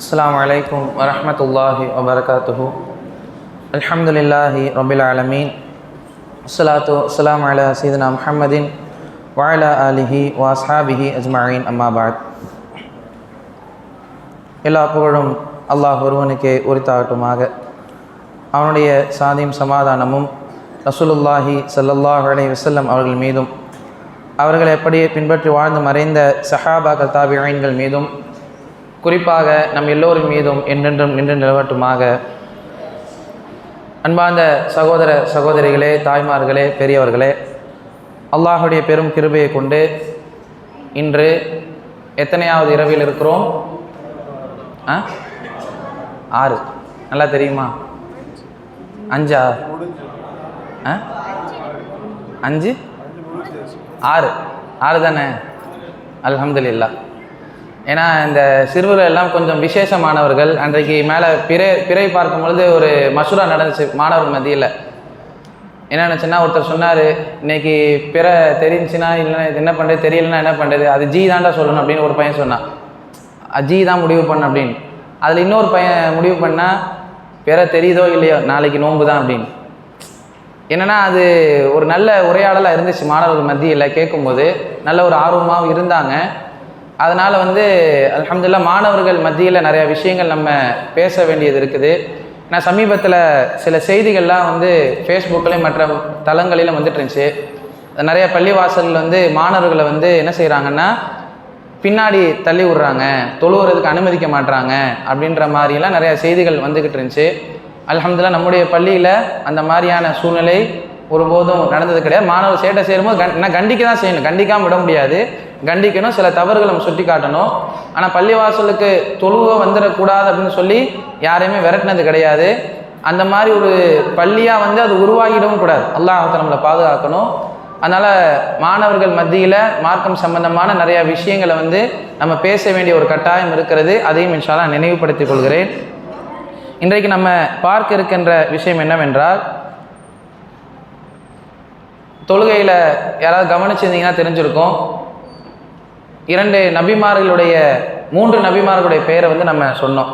السلام عليكم ورحمة الله وبركاته. الحمد لله رب العالمين. الصلاة والسلام على سيدنا محمد وعلى آله وأصحابه أجمعين. أما بعد. எல்லா புகழும் அல்லாஹ் ஒருவனுக்கே உரித்தாகட்டுமாக. அவனுடைய சாந்தியும் சமாதானமும் ரசூலுல்லாஹி ஸல்லல்லாஹு அலைஹி வஸல்லம் அவர்கள் மீதும், அவர்கள் எப்படியே பின்பற்றி வாழ்ந்து மறைந்த சஹாபாக்கள் தாபிஈன்கள் மீதும், குறிப்பாக நம் எல்லோரின் மீதும் என்றென்றும் நின்று நிலவட்டுமாக. அன்பார்ந்த சகோதர சகோதரிகளே, தாய்மார்களே, பெரியவர்களே, அல்லாஹுடைய பெரும் கிருபையை கொண்டு இன்று எத்தனையாவது இரவில் இருக்கிறோம்? 6. நல்லா தெரியுமா? 5 5 6 தானே? அல்ஹம்துலில்லாஹ். ஏன்னா இந்த சிறுவர்கள் எல்லாம் கொஞ்சம் விசேஷமானவர்கள். அன்றைக்கு மேலே பிறை பார்க்கும் பொழுது ஒரு மசூரா நடந்துச்சு மாணவர்கள் மத்தியில். என்ன நினச்சுன்னா, ஒருத்தர் சொன்னார், இன்னைக்கு பிற தெரிஞ்சுன்னா இல்லைன்னா என்ன பண்ணுறது, தெரியலன்னா என்ன பண்ணுறது, அது ஜி தாண்டா சொல்லணும் அப்படின்னு ஒரு பையன் சொன்னான். ஜி தான் முடிவு பண்ண அப்படின்னு. அதில் இன்னொரு பையன் முடிவு பண்ணால், பிற தெரியுதோ இல்லையோ நாளைக்கு நோன்பு தான் அப்படின்னு. என்னென்னா அது ஒரு நல்ல உரையாடலாக இருந்துச்சு மாணவர்கள் மத்தியில். கேட்கும்போது நல்ல ஒரு ஆர்வமாகவும் இருந்தாங்க. அதனால் அல்ஹம்துலில்லாஹ் மாணவர்கள் மத்தியில் நிறையா விஷயங்கள் நம்ம பேச வேண்டியது இருக்குது. நான் சமீபத்தில் சில செய்திகள்லாம் ஃபேஸ்புக்கில் மற்ற தளங்களிலும் வந்துட்டுருந்துச்சு. நிறைய பள்ளிவாசலில் மாணவர்களை என்ன செய்கிறாங்கன்னா, பின்னாடி தள்ளி விட்றாங்க, தொழுவுறதுக்கு அனுமதிக்க மாட்டுறாங்க அப்படின்ற மாதிரிலாம் நிறையா செய்திகள் வந்துக்கிட்டு இருந்துச்சு. அல்ஹம்துலில்லாஹ் நம்முடைய பள்ளியில் அந்த மாதிரியான சூழ்நிலை ஒருபோதும் நடந்தது கிடையாது. மாணவர்கள் சேட்டை செய்யும்போது கண்டிக்க தான் செய்யணும், கண்டிக்காமல் விட முடியாது, கண்டிக்கணும், சில தவறுகளை நம்ம சுட்டி காட்டணும். ஆனால் பள்ளிவாசலுக்கு தொழுவ வந்துடக்கூடாது அப்படின்னு சொல்லி யாரையுமே விரட்டினது கிடையாது. அந்த மாதிரி ஒரு பள்ளியாக அது உருவாகிடவும் கூடாது. அல்லாஹ் நம்மளை பாதுகாக்கணும். அதனால் மாணவர்கள் மத்தியில் மார்க்கம் சம்பந்தமான நிறையா விஷயங்களை நம்ம பேச வேண்டிய ஒரு கட்டாயம் இருக்கிறது. அதையும் இன்ஷா அல்லாஹ் நினைவுபடுத்திக் கொள்கிறேன். இன்றைக்கு நம்ம பார்க்க இருக்கின்ற விஷயம் என்னவென்றால், தொழுகையில் யாராவது கவனிச்சிருந்தீங்கன்னா தெரிஞ்சிருக்கும், 2 நபிமார்களுடைய 3 நபிமார்களுடைய பெயரை நம்ம சொன்னோம்,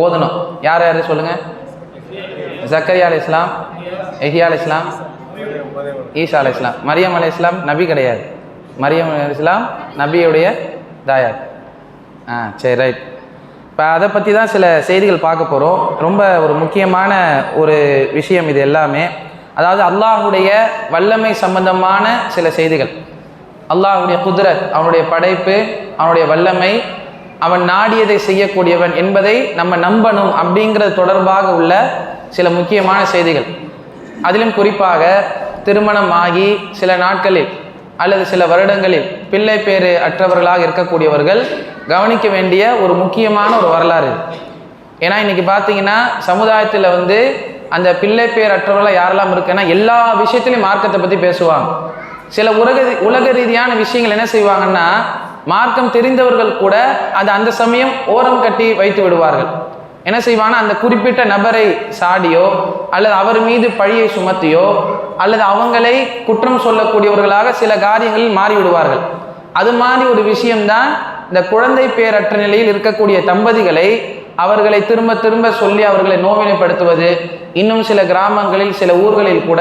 ஓதணும். யார் யார் சொல்லுங்கள்? ஜக்கரியா அலைஹிஸ்ஸலாம், யஹ்யா அலைஹிஸ்ஸலாம், ஈசா அலைஹிஸ்ஸலாம். மரியம் அலைஹிஸ்ஸலாம் நபி கிடையாது. மரியம் அலைஹிஸ்ஸலாம் நபியுடைய தாயார். சரி, ரைட். இப்போ அதை பற்றி தான் சில செய்திகள் பார்க்க போகிறோம். ரொம்ப ஒரு முக்கியமான ஒரு விஷயம் இது எல்லாமே. அதாவது அல்லாஹுடைய வல்லமை சம்பந்தமான சில செய்திகள். அல்லாஹுடைய குத்ரத், அவனுடைய படைப்பு, அவனுடைய வல்லமை, அவன் நாடியதை செய்யக்கூடியவன் என்பதை நம்ம நம்பணும் அப்படிங்கிறது தொடர்பாக உள்ள சில முக்கியமான செய்திகள். அதிலும் குறிப்பாக திருமணம் ஆகி சில நாட்களில் அல்லது சில வருடங்களில் பிள்ளை பேறு அற்றவர்களாக இருக்கக்கூடியவர்கள் கவனிக்க வேண்டிய ஒரு முக்கியமான ஒரு வரலாறு. ஏன்னா இன்னைக்கு பார்த்தீங்கன்னா சமுதாயத்தில் அந்த பிள்ளை பேர் அற்றவர்களாக யாரெல்லாம் இருக்குன்னா, எல்லா விஷயத்திலையும் மார்க்கத்தை பற்றி பேசுவாங்க. சில உலக ரீதியான விஷயங்கள் என்ன செய்வாங்கன்னா, மார்க்கம் தெரிந்தவர்கள் கூட அது அந்த சமயம் ஓரம் கட்டி வைத்து விடுவார்கள். என்ன செய்வாங்கன்னா, அந்த குறிப்பிட்ட நபரை சாடியோ அல்லது அவர் மீது பழியை சுமத்தியோ அல்லது அவங்களை குற்றம் சொல்லக்கூடியவர்களாக சில காரியங்களில் மாறிவிடுவார்கள். அது மாதிரி ஒரு விஷயம்தான் இந்த குழந்தை பேரற்ற நிலையில் இருக்கக்கூடிய தம்பதிகளை அவர்களை திரும்ப திரும்ப சொல்லி அவர்களை நோவினைப்படுத்துவது. இன்னும் சில கிராமங்களில் சில ஊர்களில் கூட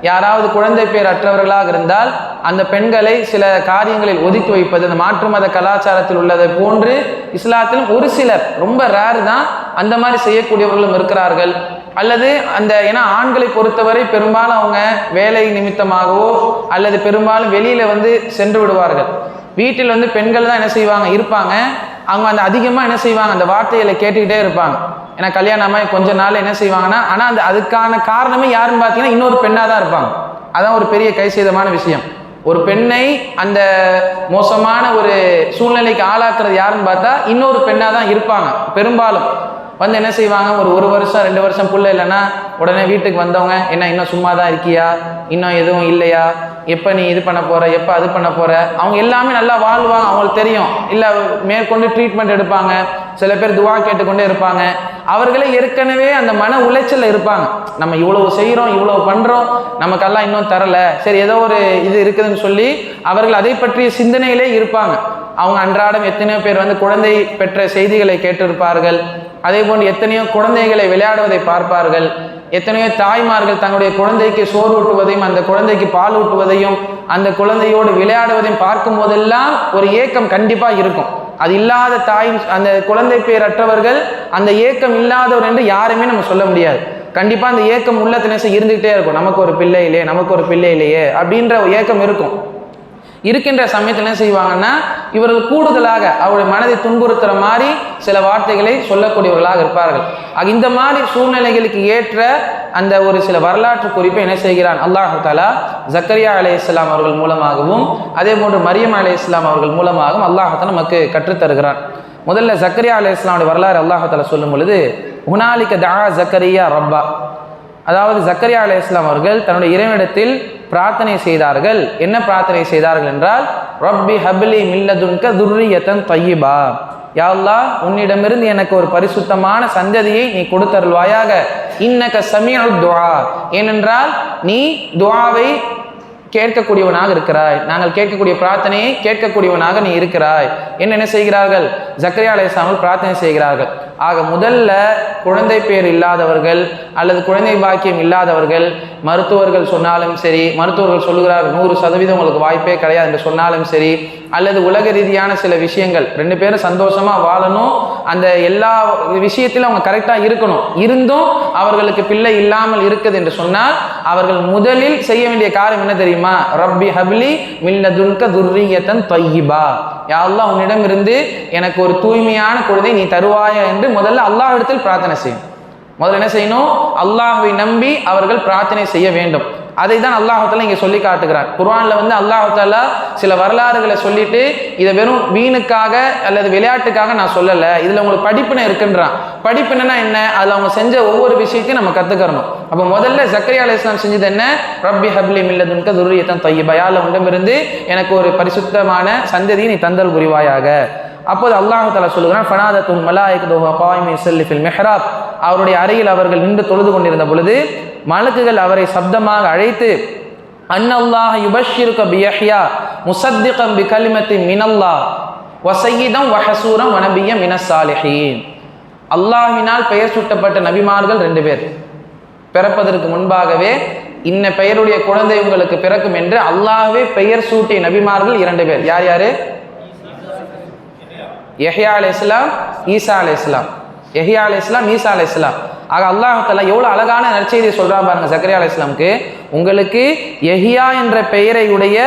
யாராவது குழந்தை பேர் அற்றவர்களாக இருந்தால் அந்த பெண்களை சில காரியங்களில் ஒதுக்கி வைப்பது. அந்த மாற்று மத கலாச்சாரத்தில் உள்ளதை போன்று இஸ்லாத்திலும் ஒரு சிலர், ரொம்ப ரேர் தான், அந்த மாதிரி செய்யக்கூடியவர்களும் இருக்கிறார்கள். அல்லது ஏன்னா ஆண்களை பொறுத்தவரை பெரும்பாலும் அவங்க வேலை நிமித்தமாகவோ அல்லது பெரும்பாலும் வெளியில் சென்று விடுவார்கள். வீட்டில் பெண்கள் தான் என்ன செய்வாங்க இருப்பாங்க. அவங்க அதிகமாக என்ன செய்வாங்க, அந்த வார்த்தைகளை கேட்டுக்கிட்டே இருப்பாங்க. ஏன்னா கல்யாணமாகி கொஞ்ச நாள் என்ன செய்வாங்கன்னா, ஆனால் அதுக்கான காரணமே யாருன்னு பார்த்தீங்கன்னா இன்னொரு பெண்ணாக தான் இருப்பாங்க. அதான் ஒரு பெரிய கைசேதமான விஷயம். ஒரு பெண்ணை அந்த மோசமான ஒரு சூழ்நிலைக்கு ஆளாக்குறது யாருன்னு பார்த்தா இன்னொரு பெண்ணாக தான் இருப்பாங்க. பெரும்பாலும் என்ன செய்வாங்க, ஒரு வருஷம் 2 வருஷம் புள்ள இல்லைன்னா உடனே வீட்டுக்கு வந்தவங்க, என்ன இன்னும் சும்மா தான் இருக்கியா, இன்னும் எதுவும் இல்லையா, எப்போ நீ இது பண்ண போகிற, எப்போ அது பண்ண போகிற. அவங்க எல்லாமே நல்லா வாழ்வாங்க, அவங்களுக்கு தெரியும். இல்லை மேற்கொண்டு ட்ரீட்மெண்ட் எடுப்பாங்க, சில பேர் துவா கேட்டுக்கொண்டே இருப்பாங்க. அவர்களே ஏற்கனவே அந்த மன உளைச்சலில் இருப்பாங்க. நம்ம இவ்வளவு செய்கிறோம், இவ்வளவு பண்ணுறோம், நமக்கெல்லாம் இன்னும் தரலை, சரி ஏதோ ஒரு இது இருக்குதுன்னு சொல்லி அவர்கள் அதை பற்றிய சிந்தனையிலே இருப்பாங்க. அவங்க அன்றாடம் எத்தனையோ பேர் வந்து குழந்தை பெற்ற செய்திகளை கேட்டிருப்பார்கள். அதே போன்று எத்தனையோ குழந்தைகளை விளையாடுவதை பார்ப்பார்கள். எத்தனையோ தாய்மார்கள் தங்களுடைய குழந்தைக்கு சோறு ஊட்டுவதையும் அந்த குழந்தைக்கு பால் ஊட்டுவதையும் அந்த குழந்தையோடு விளையாடுவதையும் பார்க்கும் போதெல்லாம் ஒரு ஏக்கம் கண்டிப்பாக இருக்கும். அது இல்லாத தாய், அந்த குழந்தை பேரற்றவர்கள், அந்த ஏக்கம் இல்லாதவர் என்று யாருமே நம்ம சொல்ல முடியாது. கண்டிப்பாக அந்த ஏக்கம் உள்ளத்தினேசம் இருந்துகிட்டே இருக்கும். நமக்கு ஒரு பிள்ளை இல்லையே, நமக்கு ஒரு பிள்ளை இல்லையே அப்படின்ற ஏக்கம் இருக்கும். இருக்கின்ற சமயத்தில் என்ன செய்வாங்கன்னா, இவர்கள் கூடுதலாக அவருடைய மனதை துன்புறுத்துற மாதிரி சில வார்த்தைகளை சொல்லக்கூடியவர்களாக இருப்பார்கள். இந்த மாதிரி சூழ்நிலைகளுக்கு ஏற்ற அந்த ஒரு சில வரலாற்று குறிப்பை என்ன செய்கிறான் அல்லாஹ் தஆலா ஜக்கரியா அலைஹிஸ்ஸலாம் அவர்கள் மூலமாகவும் அதே போன்று மரியம் அலைஹிஸ்ஸலாம் அவர்கள் மூலமாகவும் அல்லாஹ் தஆலா நமக்கு கற்றுத்தருகிறான். முதல்ல ஜக்கரியா அலைஹிஸ்ஸலாமுடைய வரலாறு அல்லாஹ் தஆலா சொல்லும் பொழுது, ஹுனாலிக தஆ ஜக்கரியா ரப்பா, அதாவது ஜக்கரியா அலைஹிஸ்ஸலாம் அவர்கள் தன்னுடைய இறைவனிடத்தில் பிரார்த்தனை செய்தார்கள். என்ன பிரார்த்தனை செய்தார்கள் என்றால், ரப்பி ஹப்லி மில்லதுன்க துர்ரியத்தன் தய்யிபா, யா அல்லாஹ் உன்னிடமிருந்து எனக்கு ஒரு பரிசுத்தமான சந்ததியை நீ கொடுத்தருள்வாயாக. இன்னக சமீஉத் துஆ, ஏனென்றால் நீ துஆவை கேட்கக்கூடியவனாக இருக்கிறாய், நாங்கள் கேட்கக்கூடிய பிரார்த்தனையை கேட்கக்கூடியவனாக நீ இருக்கிறாய் என்ன செய்கிறார்கள், ஜக்கரியா அலைஹிஸ்ஸலாம் பிரார்த்தனை செய்கிறார்கள். ஆக முதல்ல குழந்தை பேர் இல்லாதவர்கள் அல்லது குழந்தை பாக்கியம் இல்லாதவர்கள், மருத்துவர்கள் சொன்னாலும் சரி, மருத்துவர்கள் சொல்லுகிறார்கள் 100% உங்களுக்கு வாய்ப்பே கிடையாது என்று சொன்னாலும் சரி, அல்லது உலக ரீதியான சில விஷயங்கள், 2 பேரும் சந்தோஷமாக வாழணும், அந்த எல்லா விஷயத்திலும் அவங்க கரெக்டாக இருக்கணும், இருந்தும் அவர்களுக்கு பிள்ளை இல்லாமல் இருக்குது என்று சொன்னால் அவர்கள் முதலில் செய்ய வேண்டிய காரியம் என்ன தெரியுமா, ரப்பி ஹப்லி மில்லதுன்க துர்ரியத்தன் தய்யிபா, யா அல்லாஹ் உன்னிடம் இருந்து எனக்கு ஒரு தூய்மையான குழந்தை நீ தருவாயா என்று முதல்ல அல்லாஹ் இடத்தில் பிரார்த்தனை செய்யும். முதல்ல என்ன செய்யணும், அல்லாஹ்வை நம்பி அவர்கள் பிரார்த்தனை செய்ய வேண்டும். அதை தான் அல்லாஹ் தஆலா இங்கே சொல்லி காட்டுகிறார். குர்ஆன்ல வந்து அல்லாஹ் தஆலா சில வரலாறுகளை சொல்லிட்டு, இதை வெறும் வீணுக்காக அல்லது விளையாட்டுக்காக நான் சொல்லலை, இதில் உங்களுக்கு படிப்பினை இருக்குன்றான். படிப்பினைனா என்ன, அதில் அவங்க செஞ்ச ஒவ்வொரு விஷயத்தையும் நம்ம கற்றுக்கறணும். அப்போ முதல்ல ஜக்கரியா அலைஹிஸ்ஸலாம் செஞ்சது என்ன, ரப்பி ஹப்லி மில்லதுன்க துர்ரியத்தன் தய்யிபா, யா அல்லாஹ் உன்னிடமிருந்து எனக்கு ஒரு பரிசுத்தமான சந்ததியை நீ தந்தல் புரிவாயாக. அப்போது அல்லாஹ் தஆலா சொல்லுகிறான், ஃபனாதத்துல் மலாயிகத்து வஹுவ காயிமுன் யுஸல்லி ஃபில் மிஹ்ராப், அவருடைய அறையில் அவர்கள் நின்று தொழுது கொண்டிருந்த பொழுது மலக்குகள் அவரை சப்தமாக அழைத்து, அன்னல்லாஹ் யுபஷ்ஷிருக பியஹ்யா முஸத்திகன் பிகலிமத்தின் மினல்லாஹ் வ ஸய்யிதன் வ ஹஸூரன் வ நபிய்யன் மினஸ் ஸாலிஹீன், அல்லாஹ்வினால் பெயர் சூட்டப்பட்ட நபிமார்கள் 2 பேர் பிறப்பதற்கு முன்பாகவே இன்ன பெயருடைய குழந்தை உங்களுக்கு பிறக்கும் என்று அல்லாஹ்வே பெயர் சூட்டிய நபிமார்கள் 2 பேர். யார் யாரு? யஹ்யா அலைஹிஸ்ஸலாம், ஈசா அலைஹிஸ்ஸலாம். யஹ்யா அலைஹிஸ்ஸலாம், ஈசா அலைஹிஸ்ஸலாம். ஆக அல்லாஹ் தஆலா எவ்வளோ அழகான நற்செய்தியை சொல்றான் பாருங்க ஜக்கரியா அலைஹிஸ்ஸலாமுக்கு. உங்களுக்கு யஹ்யா என்ற பெயரை உடைய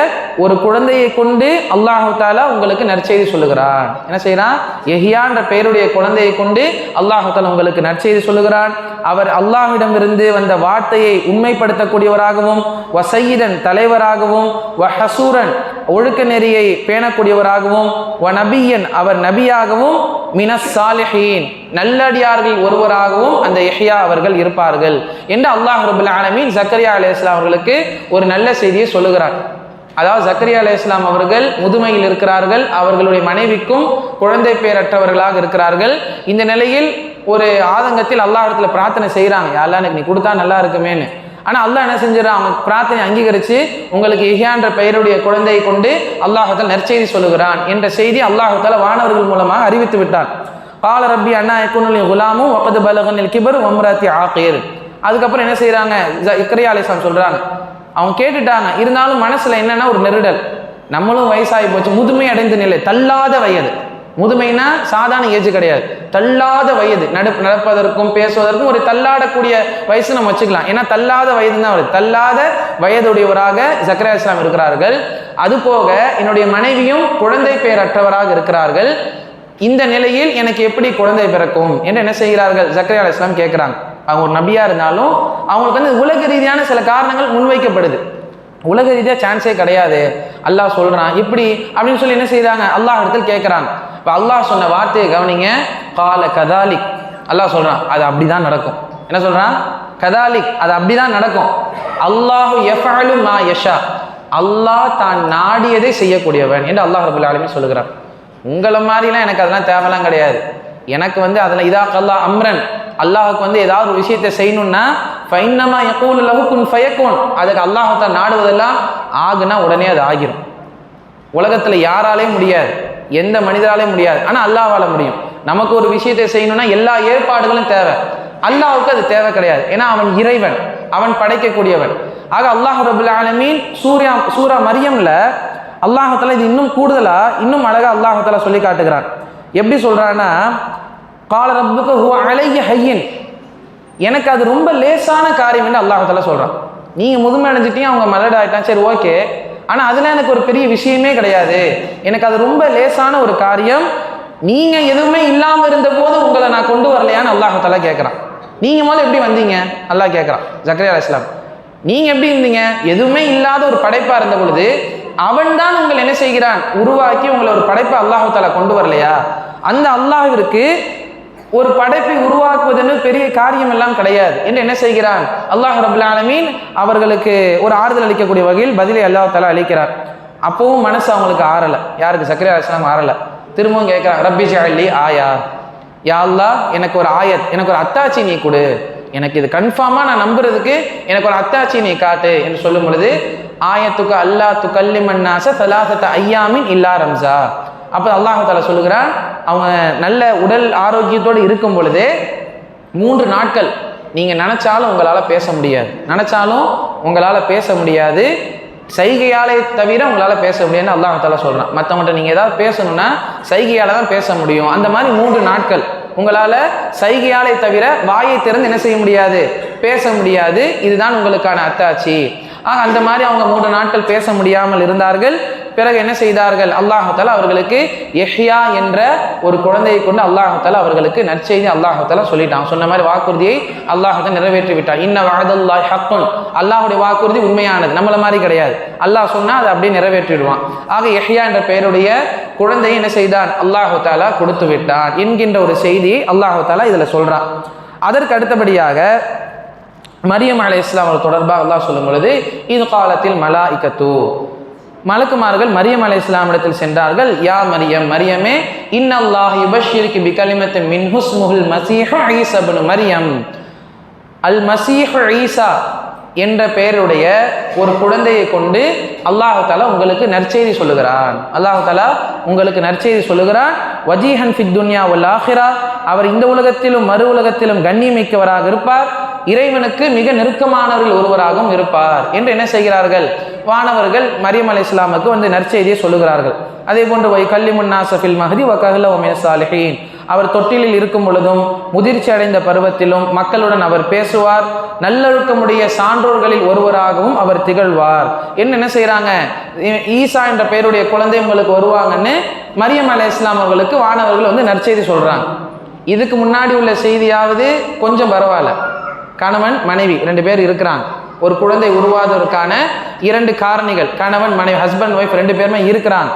ஒரு குழந்தையை கொண்டு அல்லாஹ் தஆலா உங்களுக்கு நற்செய்தி சொல்லுகிறான். என்ன செய்யறான், யஹ்யா என்ற பெயருடைய குழந்தையை கொண்டு அல்லாஹ் தஆலா உங்களுக்கு நற்செய்தி சொல்லுகிறான். அவர் அல்லாஹ்விடமிருந்து வந்த வார்த்தையை உண்மைப்படுத்தக்கூடியவராகவும், வசையிதன் தலைவராகவும், வஹசூரன் ஒழுக்க நெறியை பேணக்கூடியவராகவும், வ நபியன் அவர் நபியாகவும், மினஸ் சாலிஹீன் நல்லடியார்கள் ஒருவராகவும் அந்த யஹ்யா அவர்கள் இருப்பார்கள் என்று அல்லாஹ் ரப்பல் ஆலமீன் ஜக்கரியா அலைஹிஸ்ஸலாம் அவர்களுக்கு ஒரு நல்ல செய்தியை சொல்லுகிறார். அதாவது ஜக்கரியா அலைஹிஸ்ஸலாம் அவர்கள் முதுமையில் இருக்கிறார்கள், அவர்களுடைய மனைவிக்கும் குழந்தை பேரற்றவர்களாக இருக்கிறார்கள். இந்த நிலையில் ஒரு ஆதங்கத்தில் அல்லாஹ் இடத்துல பிரார்த்தனை செய்கிறாங்க, யா அல்லாஹ் எனக்கு நீ கொடுத்தா நல்லா இருக்குமேன்னு. ஆனால் அல்லாஹ் என்ன செஞ்சிடறான், அவங்க பிரார்த்தனை அங்கீகரித்து உங்களுக்கு யஹ்யா என்ற பெயருடைய குழந்தையை கொண்டு அல்லாஹ் தஆலா நற்செய்தி சொல்லுகிறான் என்ற செய்தி அல்லாஹ் தஆலா வானவர்கள் மூலமாக அறிவித்து விட்டான். கால ரப்பி அன்னா யகுனு லி குலாமும் வகத் பலகனில் கிபர் வம்ராத்தி ஆகீர். அதுக்கப்புறம் என்ன செய்கிறாங்க, ஜக்கரியா அலைஹிஸ்ஸலாம் சொல்கிறாங்க, அவங்க கேட்டுட்டாங்க, இருந்தாலும் மனசில் என்னென்னா ஒரு நெருடல், நம்மளும் வயசாகி போச்சு, முதுமை அடைந்த நிலை, தள்ளாத வயது. முதுமைனா சாதாரண ஏஜ் கிடையாது, தள்ளாத வயது, நடப்பதற்கும் பேசுவதற்கும் ஒரு தள்ளாடக்கூடிய வயசு நம்ம வச்சுக்கலாம். ஏன்னா தள்ளாத வயது தான் வருது, தள்ளாத வயதுடையவராக ஜக்கரியா அலைஹிஸ்ஸலாம் இருக்கிறார்கள். அதுபோக என்னுடைய மனைவியும் குழந்தை பேரற்றவராக இருக்கிறார்கள். இந்த நிலையில் எனக்கு எப்படி குழந்தை பிறக்கும் என்று என்ன செய்கிறார்கள், ஜக்கரியா அலைஹிஸ்ஸலாம் கேட்குறாங்க. அவங்க ஒரு நபியாக இருந்தாலும் அவங்களுக்கு வந்து உலக ரீதியான சில காரணங்கள் முன்வைக்கப்படுது. உலக ரீதியாக சான்ஸே கிடையாது, அல்லாஹ் சொல்கிறான் இப்படி அப்படின்னு சொல்லி என்ன செய்கிறாங்க, அல்லாஹ் இடத்துல கேட்குறாங்க. இப்போ அல்லாஹ் சொன்ன வார்த்தையை கவனிங்க, கால கதாலிக், அல்லாஹ் சொல்கிறான் அது அப்படி தான் நடக்கும். என்ன சொல்கிறான், கதாலிக் அது அப்படி தான் நடக்கும். அல்லாஹு யஃபஅலு மா யஷா, அல்லாஹ் தான் நாடியதை செய்யக்கூடியவன் என்று அல்லாஹ் ரபுல் ஆலமீன் சொல்லுகிறான். உங்களை மாதிரிலாம் எனக்கு அதெல்லாம் தேவைலாம் கிடையாது. எனக்கு அதில் இதா கல்லா அம்ரன், அல்லாஹுக்கு ஏதாவது ஒரு விஷயத்தை செய்யணும்னா ஃபைன்னமா யகூலு லஹு குன் ஃபயகுன், அதுக்கு அல்லாஹ் தான் நாடுவதெல்லாம் ஆகுனா உடனே அது ஆகிரும். உலகத்தில் யாராலையும் முடியாது, எந்த மனிதராலையும் முடியாது, ஆனால் அல்லாஹ்வால முடியும். நமக்கு ஒரு விஷயத்தை செய்யணும்னா எல்லா ஏற்பாடுகளும் தேவை, அல்லாஹ்வுக்கு அது தேவை கிடையாது. ஏன்னா அவன் இறைவன், அவன் படைக்கக்கூடியவன். ஆக அல்லாஹ் ரபுல் ஆலமீன் சூரா மரியம்ல அல்லாஹ் தஆலா இது இன்னும் கூடுதலா இன்னும் அழகா அல்லாஹ் தஆலா சொல்லி காட்டுகிறான். எப்படி சொல்றான்னா, கால ரப்புக ஹுவ அலைய ஹய்யின், எனக்கு அது ரொம்ப லேசான காரியம் என்று அல்லாஹ் தஆலா சொல்றான். நீங்க முதுமை அடைஞ்சிட்டீங்க, அவங்க மலடு ஆயிட்டான், சரி ஓகே, ஆனால் அதில் எனக்கு ஒரு பெரிய விஷயமே கிடையாது, எனக்கு அது ரொம்ப லேசான ஒரு காரியம். நீங்க எதுவுமே இல்லாமல் இருந்த போது உங்களை நான் கொண்டு வரலையான்னு அல்லாஹ் தஆலா கேட்குறான். நீங்க முதல்ல எப்படி வந்தீங்க அல்லாஹ் கேட்குறான். ஜக்கரியா அலைஹிஸ்ஸலாம், நீங்க எப்படி இருந்தீங்க? எதுவுமே இல்லாத ஒரு படைப்பா இருந்த பொழுது அவன் தான் உங்களை என்ன செய்கிறான், உருவாக்கி உங்களை ஒரு படைப்பை அல்லாஹ் தஆலா கொண்டு வரலையா? அந்த அல்லாஹ்விற்கு ஒரு படைப்பை உருவாக்குவதுன்னு பெரிய காரியம் எல்லாம் கிடையாது என்று என்ன செய்கிறான் அல்லாஹ் ரபுல் ஆலமீன் அவர்களுக்கு ஒரு ஆறுதல் அளிக்கக்கூடிய வகையில் பதிலை அல்லாஹ் தஆலா அளிக்கிறார். அப்பவும் மனசு அவங்களுக்கு ஆறலை. யாருக்கு? ஜக்கரியா அலைஹிஸ்ஸலாம் ஆறலை. திரும்பவும் கேட்குறான், ரப்பி ஜஅல்லி ஆயா, யா அல்லாஹ் எனக்கு ஒரு ஆயத், எனக்கு ஒரு அத்தாட்சி நீ கொடு, எனக்கு இது கன்ஃபார்மாக நான் நம்புறதுக்கு எனக்கு ஒரு அத்தாட்சி நீ காட்டு என்று சொல்லும் பொழுது, ஆயத்துக்கு அல்லா துகல்லிமன் நாஸ ஸலாஸத ஐயாமின் இல்லா ரம்ஸா. அப்போ அல்லாஹ் தஆலா சொல்லுகிறான், அவங்க நல்ல உடல் ஆரோக்கியத்தோடு இருக்கும் பொழுது 3 நாட்கள் நீங்கள் நினச்சாலும் உங்களால் பேச முடியாது, நினச்சாலும் உங்களால் பேச முடியாது, சைகையாலே தவிர உங்களால் பேச முடியாதுன்னு அல்லாஹ் தஆலா சொல்கிறான். மற்றவங்கள்ட்ட நீங்கள் ஏதாவது பேசணும்னா சைகையால் தான் பேச முடியும். அந்த மாதிரி 3 நாட்கள் உங்களால் சைகையாலே தவிர வாயை திறந்து என்ன செய்ய முடியாது, பேச முடியாது. இதுதான் உங்களுக்கான அத்தாட்சி. அந்த மாதிரி அவங்க 3 நாட்கள் பேச முடியாமல் இருந்தார்கள். பிறகு என்ன செய்தார்கள், அல்லாஹ் தஆலா அவர்களுக்கு யஹ்யா என்ற ஒரு குழந்தையை கொண்டு அல்லாஹ் தஆலா அவர்களுக்கு நற்செய்தி அல்லாஹ் தஆலா சொல்லிட்டான். சொன்ன மாதிரி வாக்குறுதியை அல்லாஹ் தஆலா நிறைவேற்றி விட்டான். இன்ன வஅதல்லாஹி ஹக்குன், அல்லாஹ்வுடைய வாக்குறுதி உண்மையானது, நம்மள மாதிரி கிடையாது. அல்லாஹ் சொன்னா அதை அப்படியே நிறைவேற்றிடுவான். ஆக யஹ்யா என்ற பெயருடைய குழந்தையை என்ன செய்தான், அல்லாஹ் தஆலா கொடுத்து விட்டான் என்கின்ற ஒரு செய்தி அல்லாஹ் தஆலா இதுல சொல்றான். அதற்கு அடுத்தபடியாக மரியம் அலைஹிஸ்ஸலாம் அவர்கள் தொடர்பாக அல்லாஹ் சொல்லும் பொழுது, இது காலத்தில் மலாயிகத்து, மலக்குமார்கள் மரியம் அலைஹிஸ்ஸலாம் இடத்தில் சென்றார்கள். யா மரியம், மரியமே, இன்னல்லாஹ் யுபஷ்ஷிருகி பிகலிமத்தின் மின் ஹுஸ்முல் மஸீஹ் ஈஸா இப்னு மரியம், அல் மஸீஹ் ஈஸா என்ற பெயருடைய ஒரு குழந்தையை கொண்டு அல்லாஹ் தஆலா உங்களுக்கு நற்செய்தி சொல்லுகிறான். அல்லாஹ் தஆலா உங்களுக்கு நற்செய்தி சொல்லுகிறான். வஜீஹன் ஃபித் துன்யா வல் ஆখিরা, அவர் இந்த உலகத்திலும் மறு உலகத்திலும் கண்ணியமிக்கவராக இருப்பார், இறைவனுக்கு மிக நெருக்கமானவர்கள் ஒருவராகவும் இருப்பார் என்று என்ன செய்கிறார்கள், வானவர்கள் மரியம் அலைஹிஸ்ஸலாமுக்கு நற்செய்தியை சொல்லுகிறார்கள். அதே போன்று வை கல்லிமுன் நாஸ ஃபில் மஹ்தி வ கஹ்ல வ மினஸ் சாலிஹீன், அவர் தொட்டிலில் இருக்கும் பொழுதும் முதிர்ச்சி அடைந்த பருவத்திலும் மக்களுடன் அவர் பேசுவார், நல்லொழுக்கமுடைய சான்றோர்களில் ஒருவராகவும் அவர் திகழ்வார் என்று என்ன செய்கிறாங்க, ஈசா என்ற பெயருடைய குழந்தை உங்களுக்கு வருவாங்கன்னு மரியம் அலைஹிஸ்ஸலாம் அவர்களுக்கு வானவர்கள் நற்செய்தி சொல்றாங்க. இதுக்கு முன்னாடி உள்ள செய்தியாவது கொஞ்சம் பரவாயில்ல, கணவன் மனைவி 2 பேர் இருக்கிறாங்க, ஒரு குழந்தை உருவாவதற்கான 2 காரணிகள், கணவன் மனைவி, ஹஸ்பண்ட் ஒய்ஃப் 2 பேருமே இருக்கிறாங்க.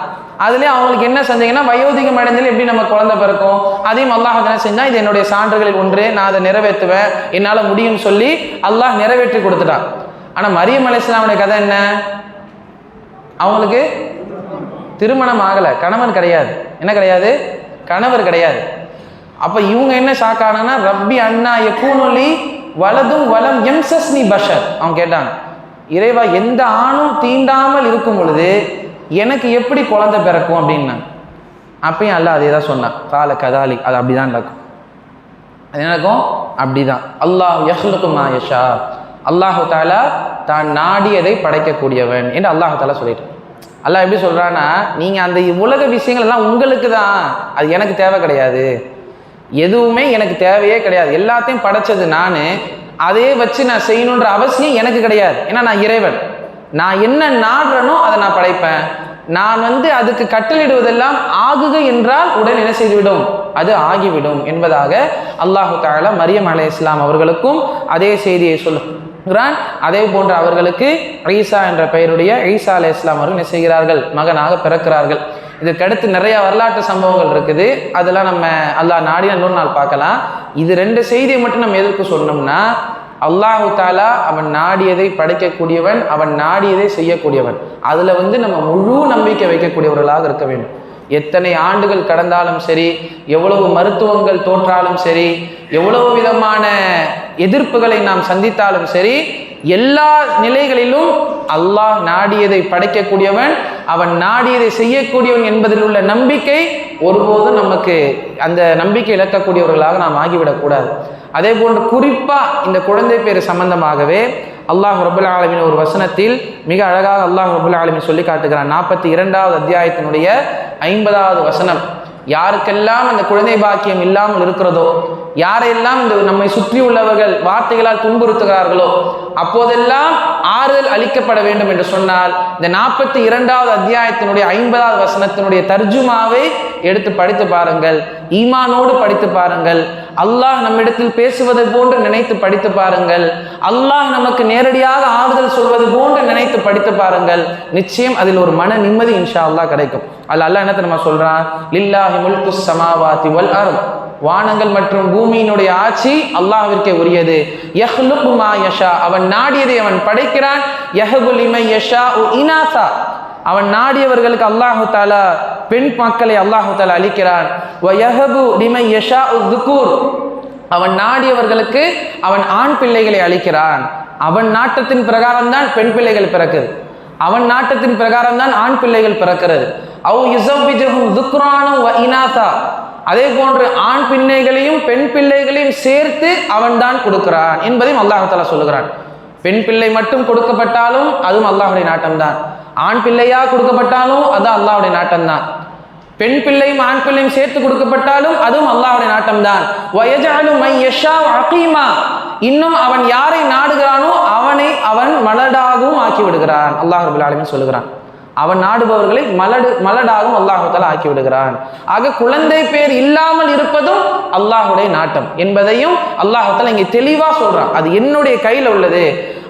அதுலேயே அவங்களுக்கு என்ன செஞ்சீங்கன்னா, வயோதிகம் அடைஞ்சதில் எப்படி நம்ம குழந்தை பிறக்கும், அதையும் அல்லாஹ் என்ன செஞ்சால், இது என்னுடைய சான்றுகளில் ஒன்று, நான் அதை நிறைவேற்றுவேன், என்னால் முடியும் சொல்லி அல்லாஹ் நிறைவேற்றி கொடுத்துட்டான். ஆனால் மரியம் அலைஹிஸ்ஸலாமுடைய கதை என்ன, அவங்களுக்கு திருமணம் ஆகலை, கணவன் கிடையாது. என்ன கிடையாது, கணவர் கிடையாது. அப்போ இவங்க என்ன ஷாக் ஆனாங்கன்னா, ரப்பி அண்ணா யகூனுலி வலதும் வலம் எம்சஸ்னி பஷர், அவங்க கேட்டாங்க, இறைவா எந்த ஆணும் தீண்டாமல் இருக்கும் பொழுது எனக்கு எப்படி குழந்தை பிறக்கும் அப்படின்னா. அப்பயும் அல்லாஹ் அதே தான் சொன்னான், கால கதாலி, அது அப்படிதான் நடக்கும், அது நடக்கும், அப்படிதான். அல்லாஹ் யஹ்லுகு மா யஷா, அல்லாஹு தஆலா தான் நாடியதை படைக்கக்கூடியவன் என்று அல்லாஹு தஆலா சொல்லிட்டு. அல்லாஹ் எப்படி சொல்றான்னா, நீங்க அந்த உலக விஷயங்கள் எல்லாம் உங்களுக்கு தான், அது எனக்கு தேவை கிடையாது, எதுவுமே எனக்கு தேவையே கிடையாது, எல்லாத்தையும் படைச்சது நான், அதே வச்சு நான் செய்யணுன்ற அவசியம் எனக்கு கிடையாது. ஏன்னா நான் இறைவன், நான் என்ன நாடுறனோ அதை நான் படைப்பேன், நான் அதுக்கு கட்டளிடுவதெல்லாம் ஆகுக என்றால் உடனே என்ன செய்துவிடும், அது ஆகிவிடும் என்பதாக அல்லாஹு தஆலா மரியம் அலைஹிஸ்ஸலாம் அவர்களுக்கும் அதே செய்தியை சொல்லுகிறான். அதே போன்று அவர்களுக்கு ஈசா என்ற பெயருடைய ஈசா அலைஹிஸ்ஸலாம் அவர்கள் என்ன செய்கிறார்கள், மகனாக பிறக்கிறார்கள். இதுக்கடுத்து நிறைய வரலாற்று சம்பவங்கள் இருக்குது, அதெல்லாம் நம்ம அல்லாஹ் நாடி இன்னொரு நாள் பார்க்கலாம். இது 2 செய்தியை மட்டும் நம்ம எதற்கு சொன்னோம்னா, அல்லாஹு தாலா அவன் நாடியதை படைக்கக்கூடியவன், அவன் நாடியதை செய்யக்கூடியவன். அதில் நம்ம முழு நம்பிக்கை வைக்கக்கூடியவர்களாக இருக்க வேண்டும். எத்தனை ஆண்டுகள் கடந்தாலும் சரி, எவ்வளவு மருத்துவங்கள் தோற்றாலும் சரி, எவ்வளவு விதமான எதிர்ப்புகளை நாம் சந்தித்தாலும் சரி, எல்லா நிலைகளிலும் அல்லாஹ் நாடியதை படைக்கக்கூடியவன், அவன் நாடியதை செய்யக்கூடியவன் என்பதில் உள்ள நம்பிக்கை ஒருபோதும் நமக்கு அந்த நம்பிக்கை இழக்கக்கூடியவர்களாக நாம் ஆகிவிடக்கூடாது. அதே போன்று குறிப்பாக இந்த குழந்தை பேர் சம்பந்தமாகவே அல்லாஹ் ரபுல் ஆலமீன் ஒரு வசனத்தில் மிக அழகாக அல்லாஹ் ரபுல் ஆலமீன் சொல்லி காட்டுகிறான். 42வது அத்தியாயத்தினுடைய 50வது வசனம். யாருக்கெல்லாம் அந்த குழந்தை பாக்கியம் இல்லாமல் இருக்கிறதோ, யாரெல்லாம் இந்த நம்மை சுற்றி உள்ளவர்கள் வார்த்தைகளால் துன்புறுத்துகிறார்களோ, அப்போதெல்லாம் ஆறுதல் அளிக்கப்பட வேண்டும் என்று சொன்னால் இந்த 42வது அத்தியாயத்தினுடைய 50வது வசனத்தினுடைய தர்ஜுமாவை எடுத்து படித்து பாருங்கள். ஈமானோடு படித்து பாருங்கள். அல்லாஹ் நம்மிடத்தில் பேசுவதை போன்று நினைத்து படித்து பாருங்கள். அல்லாஹ் நமக்கு நேரடியாக ஆறுதல் சொல்வது போன்று நினைத்து படித்து பாருங்கள். நிச்சயம் அதில் ஒரு மன நிம்மதி இன்ஷா அல்லாஹ் கிடைக்கும். அல்லாஹ் என்ன தெரியுமா சொல்றான்? லில்லாஹி முல்குஸ் ஸமாவாதி வல் அர்த், வானங்கள் மற்றும் பூமியினுடைய ஆட்சி அல்லாஹ்விற்கே உரியது. யஹ்லுகு மா யஷா, அவன் நாடியதை அவன் படைக்கிறான். யஹபு லிமன் யஷாஉ இனாஸா, அவன் நாடியவர்களுக்கு அல்லாஹு தாலா பெண் மக்களை அல்லாஹு தாலா அளிக்கிறான். வ யஹபு லிமன் யஷாஉ ذுகூர், அவன் நாடியவர்களுக்கு அவன் ஆண் பிள்ளைகளை அளிக்கிறான். அவன் நாட்டத்தின் பிரகாரம் தான் பெண் பிள்ளைகள் பிறக்குது, அவன் நாட்டத்தின் பிரகாரம் தான் ஆண் பிள்ளைகள் பிறக்கிறது. அவ் யுஸவ்விஜுஹும் ذுக்ரானு வ இனாஸா, அதே போன்று ஆண் பிள்ளைகளையும் பெண் பிள்ளைகளையும் சேர்த்து அவன் தான் கொடுக்கிறான் என்பதையும் அல்லாஹ் தஆலா சொல்லுகிறான். பெண் பிள்ளை மட்டும் கொடுக்கப்பட்டாலும் அதுவும் அல்லாஹ்வுடைய நாட்டம்தான். ஆண் பிள்ளையா கொடுக்கப்பட்டாலும் அது அல்லாஹ்வுடைய நாட்டம்தான். பெண் பிள்ளையும் ஆண் பிள்ளையும் சேர்த்து கொடுக்கப்பட்டாலும் அதுவும் அல்லாஹ்வுடைய நாட்டம்தான். வயஜஅலு மன் யஷாஉ அகீமா, இன்னும் அவன் யாரை நாடுகிறானோ அவனை அவன் மலடாகவும் ஆக்கி விடுகிறான். அல்லாஹ் ரப்பல் ஆலமீன் சொல்லுகிறான். அவன் நாடுபவர்களை மலடாகவும் அல்லாஹ் தஆலா ஆக்கி விடுகிறான். ஆக குழந்தை பேர் இல்லாமல் இருப்பதும் அல்லாஹ்வுடைய நாட்டம் என்பதையும் அல்லாஹ் தஆலா இங்கே தெளிவா சொல்றான். அது என்னுடைய கையில் உள்ளது,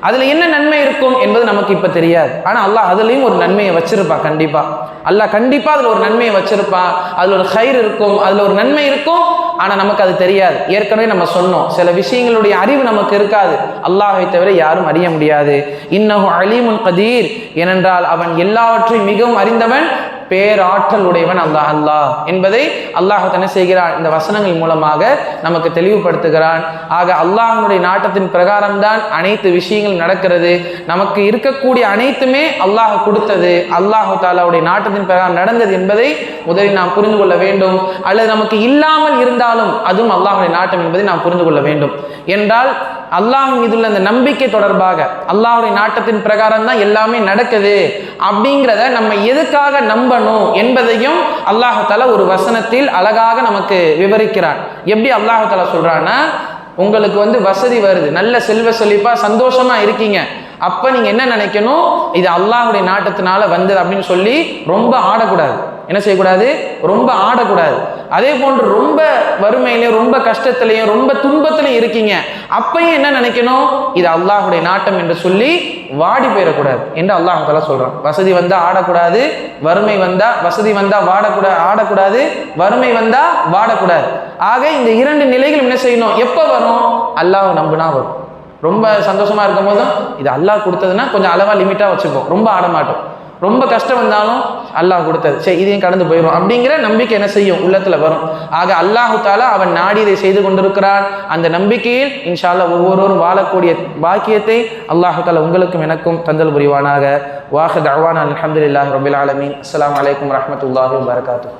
அதுல என்ன நன்மை இருக்கும் என்பது நமக்கு இப்ப தெரியாது. ஆனா அல்லாஹ் அதுலயும் ஒரு நன்மையை வச்சிருப்பா. கண்டிப்பா அல்லாஹ் கண்டிப்பா அதுல ஒரு நன்மையை வச்சிருப்பான். அதுல ஒரு ஹைர் இருக்கும், அதுல ஒரு நன்மை இருக்கும். ஆனா நமக்கு அது தெரியாது. ஏற்கனவே நம்ம சொன்னோம், சில விஷயங்களுடைய அறிவு நமக்கு இருக்காது. அல்லாஹ்வை தவிர யாரும் அறிய முடியாது. இன்னஹு அலீமுன் கதீர், ஏனென்றால் அவன் எல்லாவற்றையும் மிகவும் அறிந்தவன், பேராற்றல் உடையவன் அல்லாஹ் என்பதை அல்லாஹ் என்ன செய்கிறான்? இந்த வசனங்கள் மூலமாக நமக்கு தெளிவுபடுத்துகிறான். ஆக அல்லாஹ்வுடைய நாட்டத்தின் பிரகாரம் தான் அனைத்து விஷயங்களும் நடக்கிறது. நமக்கு இருக்கக்கூடிய அனைத்துமே அல்லாஹ் கொடுத்தது, அல்லாஹ் தஆலாவுடைய நாட்டத்தின் பிரகாரம் நடந்தது என்பதை முதலில் நாம் புரிந்து கொள்ள வேண்டும். அல்லது நமக்கு இல்லாமல் இருந்தாலும் அதுவும் அல்லாஹ்வுடைய நாட்டம் என்பதை நாம் புரிந்து கொள்ள வேண்டும். என்றால் அல்லாஹ் மீதுள்ள அந்த நம்பிக்கை தொடர்பாக அல்லாஹ்வுடைய நாட்டத்தின் பிரகாரம் தான் எல்லாமே நடக்குது அப்படிங்கிறத நம்ம எதுக்காக நம்பணும் என்பதையும் அல்லாஹ் தஆலா ஒரு வசனத்தில் அழகாக நமக்கு விவரிக்கிறான். எப்படி அல்லாஹ் தஆலா சொல்றான்னா, உங்களுக்கு வசதி வருது, நல்ல செல்வ செழிப்பா சந்தோஷமா இருக்கீங்க, அப்ப நீங்க என்ன நினைக்கணும்? இது அல்லாஹ்வுடைய நாட்டத்தினால வந்தது அப்படின்னு சொல்லி ரொம்ப ஆடக்கூடாது. என்ன செய்யக்கூடாது? ரொம்ப ஆடக்கூடாது. அதே போன்று ரொம்ப வறுமையிலையும் ரொம்ப கஷ்டத்திலையும் ரொம்ப துன்பத்திலையும் இருக்கீங்க, அப்பையும் என்ன நினைக்கணும்? இது அல்லாஹ்வுடைய நாட்டம் என்று சொல்லி வாடி போயிடக்கூடாது என்று அல்லாஹ் தஆலா சொல்றான். வசதி வந்தா ஆடக்கூடாது, வறுமை வந்தா வசதி வந்தா ஆடக்கூடாது, வறுமை வந்தா வாடக்கூடாது. ஆக இந்த இரண்டு நிலைகள் என்ன செய்யணும்? எப்ப வரும்? அல்லாஹ் நம்பினா வரும். ரொம்ப சந்தோஷமா இருக்கும் போதும் இது அல்லாஹ் கொடுத்ததுன்னா கொஞ்சம் அளவா லிமிட்டா வச்சுப்போம், ரொம்ப ஆடமாட்டோம். ரொம்ப கஷ்டம் வந்தாலும் அல்லாஹ் கொடுத்தது, சரி இதையும் கடந்து போயிடும் அப்படிங்கிற நம்பிக்கை என்ன செய்யும்? உள்ளத்துல வரும். ஆக அல்லாஹு தஆலா அவன் நாடியதை செய்து கொண்டிருக்கிறான். அந்த நம்பிக்கையில் இன்ஷா அல்லாஹ் ஒவ்வொருவரும் வாழக்கூடிய பாக்கியத்தை அல்லாஹு தஆலா உங்களுக்கும் எனக்கும் தந்தல் புரிவானாக. வாஹிர் தஅவானா அல்ஹம்துலில்லாஹி ரப்பில் ஆலமீன். அஸ்ஸலாமு அலைக்கும் வரஹ்மத்துல்லாஹி வபரகாத்துஹு.